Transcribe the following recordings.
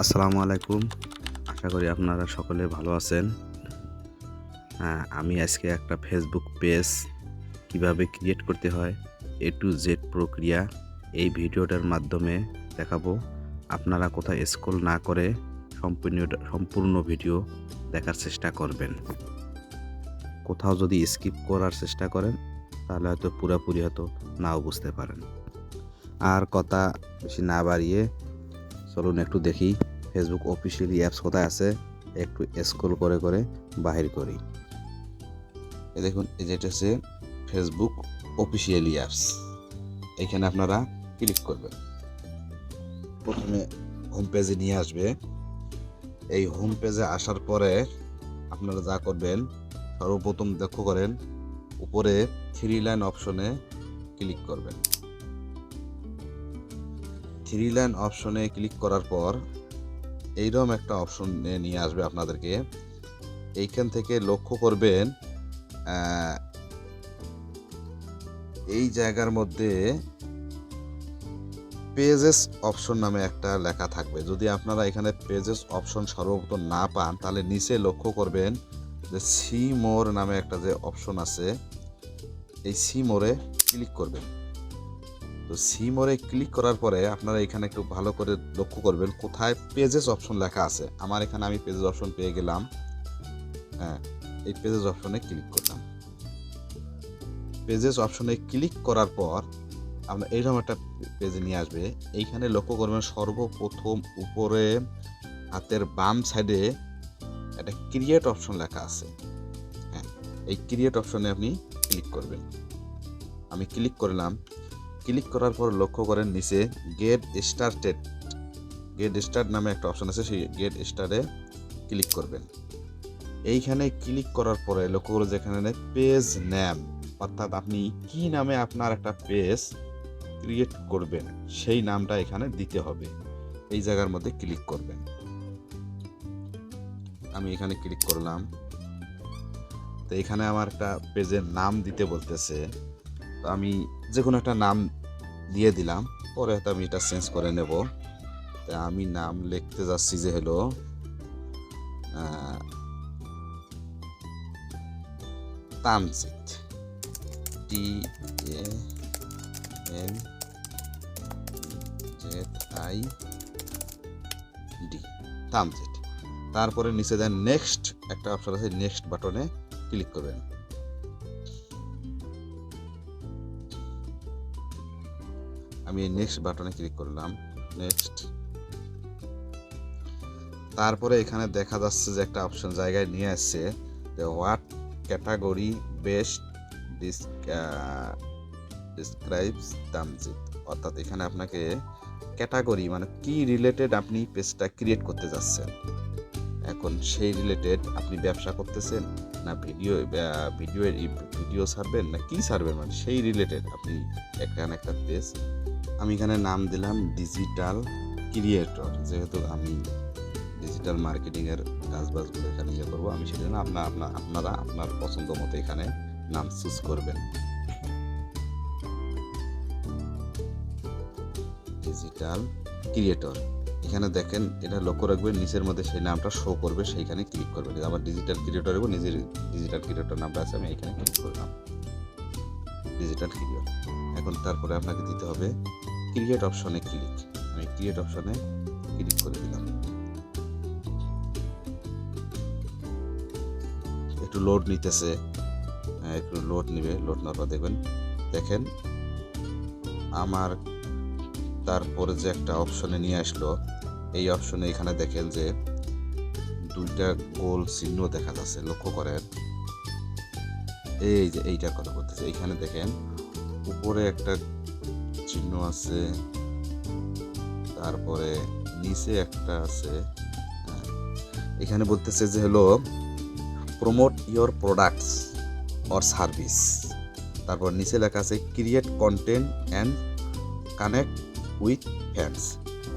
আসসালামু আলাইকুম। আশা করি আপনারা সকলে ভালো আছেন। আমি আজকে একটা ফেসবুক পেজ কিভাবে ক্রিয়েট করতে হয় A to Z প্রক্রিয়া এই ভিডিওটার মাধ্যমে দেখাবো। আপনারা কোথাও স্ক্রল না করে সম্পূর্ণ ভিডিও দেখার চেষ্টা করবেন। কোথাও যদি স্কিপ করার চেষ্টা করেন তাহলে হয়তো পুরোপুরি হয়তো নাও বুঝতে পারেন। আর কথা বেশি না বাড়িয়ে চলুন একটু দেখি ফেসবুক অফিসিয়ালি অ্যাপস কোথায় আছে, একটু স্ক্রল করে করে বাহির করি। এই দেখুন, এই যেটা হচ্ছে ফেসবুক অফিসিয়ালি অ্যাপস। এখানে আপনারা ক্লিক করবেন। প্রথমে হোম পেজে নিয়ে আসবে। এই হোম পেজে আসার পরে আপনারা যা করবেন, সর্বপ্রথম লক্ষ্য করেন উপরে 3 লাইন অপশনে ক্লিক করবেন। 3 লাইন অপশনে ক্লিক করার পর এইরকম একটা অপশন নিয়ে আসবে আপনাদেরকে। এইখান থেকে লক্ষ্য করবেন এই জায়গার মধ্যে পেজেস অপশন নামে একটা লেখা থাকবে। যদি আপনারা এখানে পেজেস অপশন সর্বপ্রথম না পান তাহলে নিচে লক্ষ্য করবেন যে সি মোর নামে একটা যে অপশন আছে, এই সি মোরে ক্লিক করবেন। তো সি মোরে ক্লিক করার পরে আপনারা এখানে একটু ভালো করে লক্ষ্য করবেন কোথায় পেজেস অপশন লেখা আছে। আমার এখানে আমি পেজেস অপশন পেয়ে গেলাম। এই পেজেস অপশনে ক্লিক করলাম। পেজেস অপশনে ক্লিক করার পর আমরা এইরকম একটা পেজে নিয়ে আসবে। এইখানে লক্ষ্য করবেন সর্বপ্রথম উপরে হাতের বাম সাইডে একটা ক্রিয়েট অপশন লেখা আছে। এই ক্রিয়েট অপশনে আপনি ক্লিক করবেন। আমি ক্লিক করলাম। ক্লিক করার পর লক্ষ্য করেন নিচে গেট স্টার্ট নামে একটা অপশন আছে, সেই গেট স্টার্টে ক্লিক করবেন। এইখানে ক্লিক করার পরে লক্ষ্য করুন যেখানে পেজ নেম, অর্থাৎ আপনি কি নামে আপনার একটা পেজ ক্রিয়েট করবেন সেই নামটা এখানে দিতে হবে। এই জায়গার মধ্যে ক্লিক করবেন। আমি এখানে ক্লিক করলাম। তো এখানে আমার একটা পেজের নাম দিতে বলতেছে, তো আমি যে কোনো একটা নাম দিয়ে দিলাম। পরে হয়তো আমি এটা চেঞ্জ করে নেব। তো আমি নাম লিখতে যাচ্ছি যে হলো তামজিৎ, TAMZID, তামজিৎ। তারপরে নিচে দেন নেক্সট একটা অপশন আছে, নেক্সট বাটনে ক্লিক করবেন। আমি নেক্সট বাটনে ক্লিক করলাম। নেক্সট। তারপরে এখানে দেখা যাচ্ছে যে একটা অপশন জায়গায় নিয়ে আসছে যে what category best describes Tamjit, অর্থাৎ এখানে আপনাকে ক্যাটাগরি মানে কি রিলেটেড আপনি পেজটা ক্রিয়েট করতে যাচ্ছেন। এখন সেই রিলেটেড আপনি ব্যবসা করতেছেন না ভিডিও ছাড়বেন না কি ছাড়বেন, মানে সেই রিলেটেড আপনি এখানে একটা পেজ। আমি এখানে নাম দিলাম ডিজিটাল ক্রিয়েটর, যেহেতু আমি ডিজিটাল মার্কেটিংয়ের কাজবাজগুলো এখানে করবো, আমি সেজন্য আপনারা আপনার পছন্দ মতো এখানে নাম চুজ করবেন। ডিজিটাল ক্রিয়েটর, এখানে দেখেন এটা লক্ষ্য রাখবেন নিচের মধ্যে সেই নামটা শো করবে, সেইখানে ক্লিক করবেন। আমার ডিজিটাল ক্রিয়েটর এবং নিজের ডিজিটাল ক্রিয়েটর নামটা আছে, আমি এখানে ক্লিক করলাম ডিজিটাল ক্রিয়েটর। এখন তারপরে আপনাকে দিতে হবে ক্রিয়েট অপশনে ক্লিক। আমি ক্রিয়েট অপশনে ক্লিক করে দিলাম। একটু লোড নিতেছে, একটু লোড নিবে। লোড নেওয়ার পর দেখেন আমার তারপরে যে একটা অপশনে নিয়ে আসলো, এই অপশনে এখানে দেখেন যে দুইটা গোল চিহ্ন দেখা যাচ্ছে, লক্ষ্য করেন। এই যে এইটার কথা বলতেছে, এইখানে দেখেন উপরে একটা চিহ্ন আছে, তারপরে নিচে একটা আছে। এখানে বলতেছে যে হলো promote your products or service. তারপর নিচে লেখা আছে create content and connect with fans,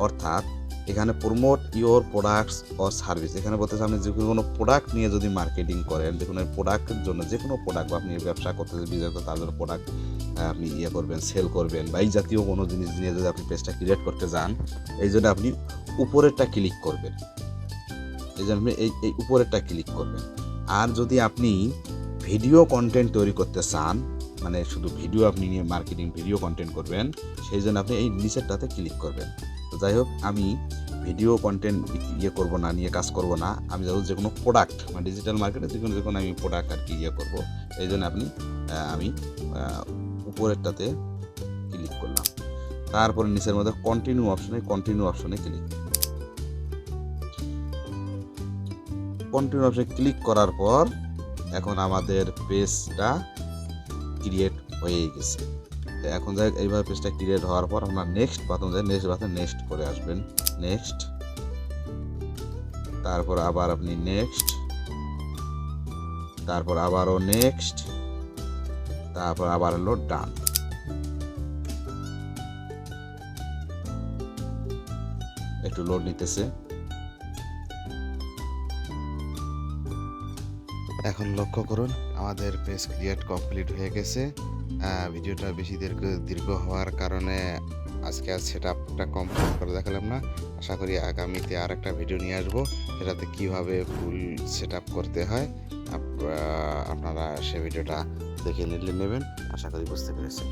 অর্থাৎ এখানে promote your products or service, এখানে বলতেছে আপনি যে কোনো প্রোডাক্ট নিয়ে যদি মার্কেটিং করেন, যে কোনো প্রোডাক্টের জন্য, যে কোনো প্রোডাক্ট বা আপনি ব্যবসা করতেছেন, বিজনেস করতে তার জন্য প্রোডাক্ট আপনি করবেন, সেল করবেন বা এই জাতীয় কোনো জিনিস নিয়ে যদি আপনি পেজটা ক্রিয়েট করতে যান, এই জন্য আপনি উপরেরটা ক্লিক করবেন। এই জন্য আপনি এই উপরেরটা ক্লিক করবেন। আর যদি আপনি ভিডিও কন্টেন্ট তৈরি করতে চান, মানে শুধু ভিডিও আপনি নিয়ে মার্কেটিং ভিডিও কন্টেন্ট করবেন, সেই জন্য আপনি এই নিচেরটাতে ক্লিক করবেন। তো যাই হোক, আমি ভিডিও কন্টেন্ট করব না, নিয়ে কাজ করব না, আমি যে কোনো প্রোডাক্ট মানে ডিজিটাল মার্কেটে যে কোনো আমি প্রোডাক্ট আর কি করব, এই জন্য আমি উপরেরটাতে ক্লিক করলাম। তারপরে নিচের মধ্যে কন্টিনিউ অপশনে ক্লিক করার পর এখন আমাদের পেজটা ক্রিয়েট হয়ে গেছে। এখন যাই এইভাবে পেজটা ক্রিয়েট হওয়ার পর আপনার নেক্সট নেক্সট করে আসবেন, নেক্সট, তারপর আবার আপনি নেক্সট, তারপর আবারও নেক্সট, তারপর আবার হলো ডান। একটু লোড নিতেছে। এখন লক্ষ্য করুন আমাদের পেজ ক্রিয়েট কমপ্লিট হয়ে গেছে। ভিডিওটা বেশি দীর্ঘ হওয়ার কারণে আজকে আর সেটআপটা কমপ্লিট করে দেখালাম না। আশা করি আগামীতে আর একটা ভিডিও নিয়ে আসবো, সেটাতে কীভাবে ফুল সেটআপ করতে হয় আপনারা সে ভিডিওটা দেখে নেবেন। আশা করি বুঝতে পেরেছেন।